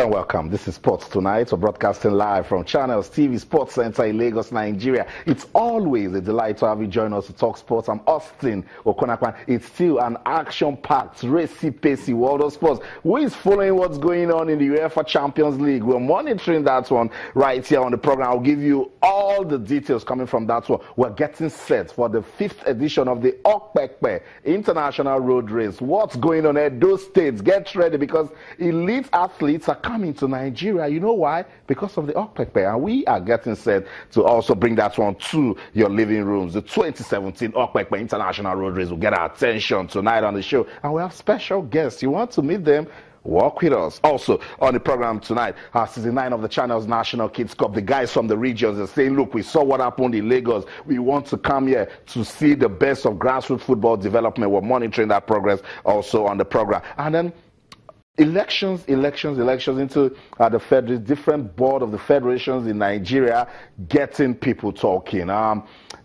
Hello and welcome. This is Sports Tonight. We're broadcasting live from Channels TV Sports Center in Lagos, Nigeria. It's always a delight to have you join us to talk sports. I'm Austin Okonakwan. It's still an action-packed, racy-pacey world of sports. Who is following what's going on in the UEFA Champions League? We're monitoring that one right here on the program. I'll give you all the details coming from that one. We're getting set for the 5th edition of the Okpekpe International Road Race. What's going on at those states? Get ready because elite athletes are coming to Nigeria. You know why? Because of the Okpekpe, and we are getting set to also bring that one to your living rooms. The 2017 Okpekpe International Road Race will get our attention tonight on the show, and we have special guests. You want to meet them? Walk with us. Also on the program tonight, season 9 of the Channels National Kids Cup. The guys from the regions are saying, look, we saw what happened in Lagos. We want to come here to see the best of grassroots football development. We're monitoring that progress also on the program. And then elections into the different board of the federations in Nigeria, getting people talking.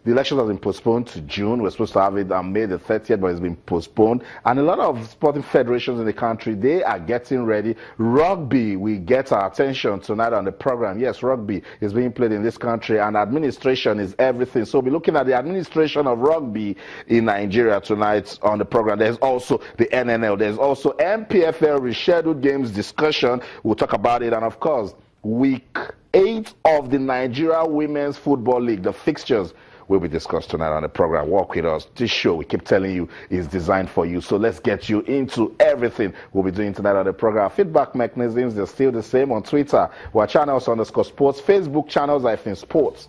The elections have been postponed to June. We're supposed to have it on May the 30th, but it's been postponed. And a lot of sporting federations in the country, they are getting ready. Rugby will get our attention tonight on the program. Yes, rugby is being played in this country, and administration is everything. So we'll be looking at the administration of rugby in Nigeria tonight on the program. There's also the NNL. There's also MPFL rescheduled games discussion. We'll talk about it. And of course, week 8 of the Nigeria Women's Football League, the fixtures will be discussed tonight on the program. Walk with us. This show, we keep telling you, is designed for you. So let's get you into everything we'll be doing tonight on the program. Feedback mechanisms, they're still the same on Twitter. We're Channels_Sports, Facebook Channels-Sports.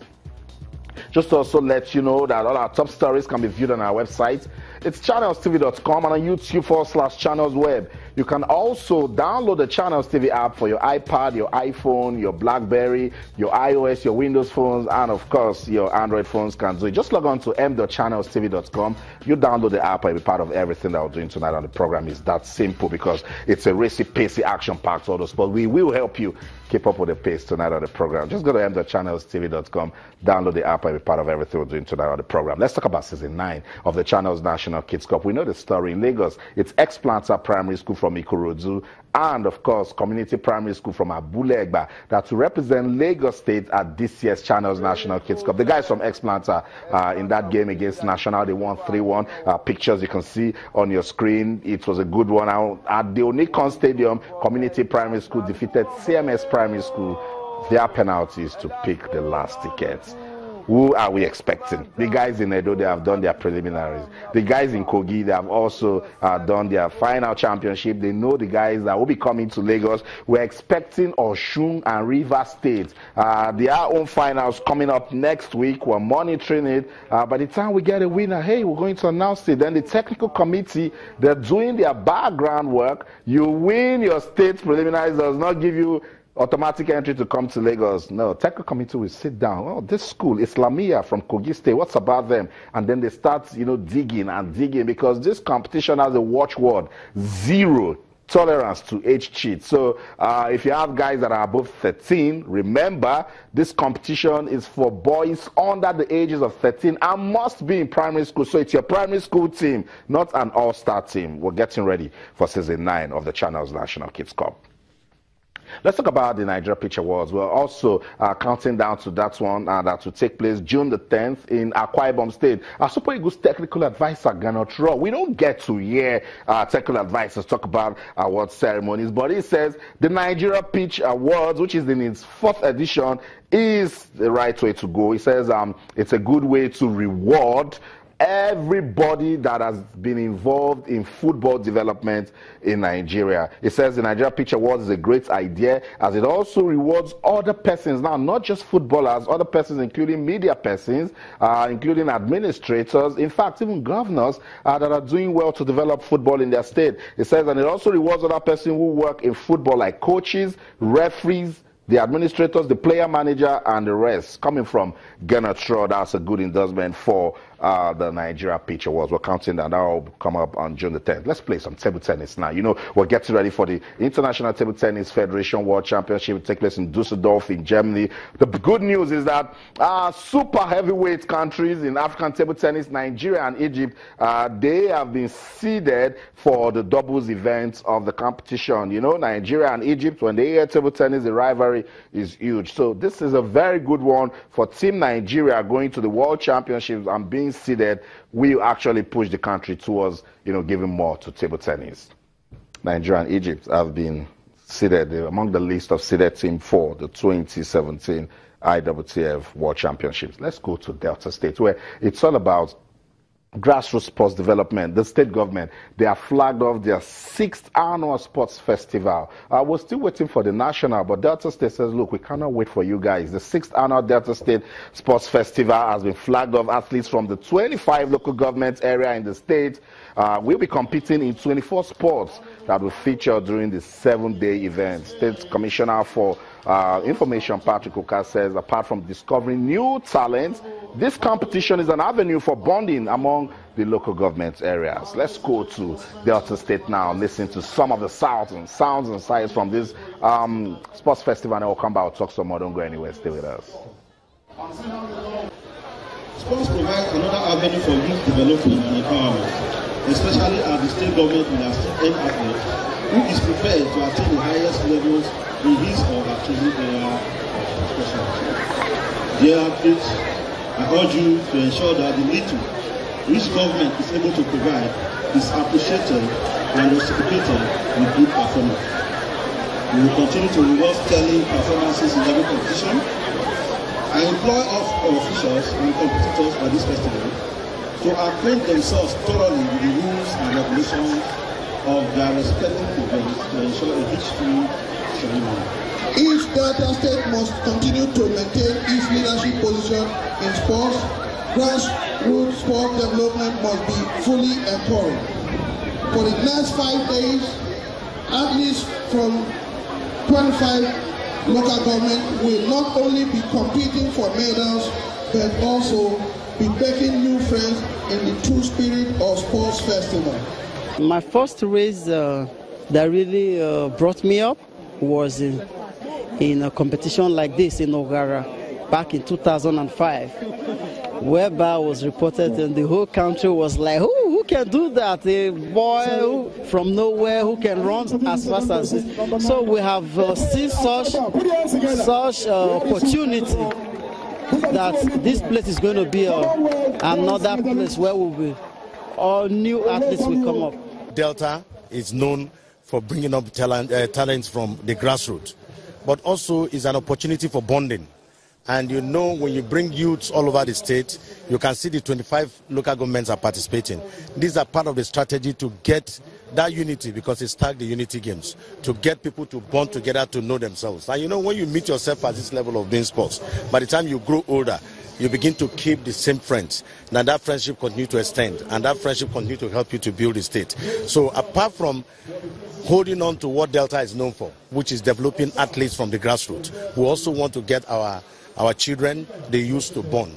Just to also let you know that all our top stories can be viewed on our website. It's channelstv.com and on YouTube/channelsweb. You can also download the Channels TV app for your iPad, your iPhone, your BlackBerry, your iOS, your Windows phones, and of course your Android phones can do it. Just log on to m.channelstv.com. You download the app and be part of everything that we're doing tonight on the program. It's that simple because it's a racy-pacey, action-packed all those sports. We will help you keep up with the pace tonight on the program. Just go to m.channelstv.com, download the app and be part of everything we're doing tonight on the program. Let's talk about season 9 of the Channels National Kids Cup. We know the story in Lagos. It's Ex-Planter Primary School from Ikorodu and, of course, Community Primary School from Abulegba that will represent Lagos State at this year's Channels National Kids Cup. The guys from Ex-Planter in that game against National, they won 3-1. Pictures you can see on your screen. It was a good one. At the Onikon Stadium, Community Primary School defeated CMS Primary School. Their penalties to pick the last tickets. Who are we expecting? The guys in Edo, they have done their preliminaries. The guys in Kogi, they have also done their final championship. They know the guys that will be coming to Lagos. We're expecting Osun and Rivers State. Their own finals coming up next week. We're monitoring it. By the time we get a winner, hey, we're going to announce it. Then the technical committee, they're doing their background work. You win your state preliminaries, does not give you automatic entry to come to Lagos. No, technical committee will sit down. Oh, this school, Islamia from Kogi State, what's about them? And then they start, digging because this competition has a watchword: zero tolerance to age cheat. So if you have guys that are above 13, remember this competition is for boys under the ages of 13 and must be in primary school. So it's your primary school team, not an all-star team. We're getting ready for season 9 of the Channels National Kids Cup. Let's talk about the Nigeria Pitch Awards. We're also counting down to that one that will take place June the 10th in Akwa Ibom State. Our Super Eagles technical advisor, Gernot Rohr, we don't get to hear technical advisors talk about award ceremonies, but he says the Nigeria Pitch Awards, which is in its 4th edition, is the right way to go. He says it's a good way to reward everybody that has been involved in football development in Nigeria. It says the Nigeria Pitch Awards is a great idea as it also rewards other persons, now not just footballers, other persons including media persons, including administrators, in fact even governors that are doing well to develop football in their state. It says, and it also rewards other persons who work in football like coaches, referees, the administrators, the player manager, and the rest coming from Gernot Schroeder. That's a good endorsement for the Nigeria Pitch Awards. We're counting that. That will come up on June the 10th. Let's play some table tennis now. You know, we're getting ready for the International Table Tennis Federation World Championship. It will take place in Dusseldorf in Germany. The good news is that super heavyweight countries in African table tennis, Nigeria and Egypt, they have been seeded for the doubles event of the competition. You know, Nigeria and Egypt, when they hear table tennis, the rivalry is huge. So this is a very good one for Team Nigeria going to the World Championships and being seeded. Will actually push the country towards, you know, giving more to table tennis. Nigeria and Egypt have been seeded among the list of seeded team for the 2017 IWTF World Championships. Let's go to Delta State, where it's all about grassroots sports development. The state government, they have flagged off their 6th annual sports festival. We're still waiting for the national, but Delta State says, look, we cannot wait for you guys. The 6th annual Delta State Sports Festival has been flagged off. Athletes from the 25 local government area in the state will be competing in 24 sports that will feature during the 7-day event. State Commissioner for Information, Patrick Oka, says apart from discovering new talent, this competition is an avenue for bonding among the local government areas. Let's go to Delta State now and listen to some of the sounds and sights from this sports festival, and we'll come back and talk some more. Don't go anywhere. Stay with us. Sports provides another avenue for youth development and empowerment, especially as the state government will assist any athlete who is prepared to attain the highest levels in his or her training area specialty. Dear athletes, I urge you to ensure that the little which government is able to provide is appreciated and reciprocated with good performance. We will continue to reward sterling performances in every competition. I employ all officials and competitors at this festival to acquaint themselves thoroughly with the rules and regulations of their respective events to ensure a hitch-free ceremony. If Delta State must continue to maintain its leadership position in sports, grassroots sport development must be fully encouraged. For the next 5 days, athletes from 25 local government will not only be competing for medals, but also be making new friends in the true spirit of sports festival. My first race that really brought me up was in a competition like this in Ogara back in 2005, whereby I was reported and the whole country was like, who can do that? A boy from nowhere who can run as fast as this. So we have seen such opportunity that this place is going to be another place where all new athletes will come up. Delta is known for bringing up talents from the grassroots, but also is an opportunity for bonding. And you know, when you bring youths all over the state, you can see the 25 local governments are participating. These are part of the strategy to get that unity, because it's tagged the unity games, to get people to bond together, to know themselves. And you know, when you meet yourself at this level of doing sports, by the time you grow older, you begin to keep the same friends. Now that friendship continue to extend, and that friendship continue to help you to build the state. So apart from holding on to what Delta is known for, which is developing athletes from the grassroots, we also want to get our children, they used to bond.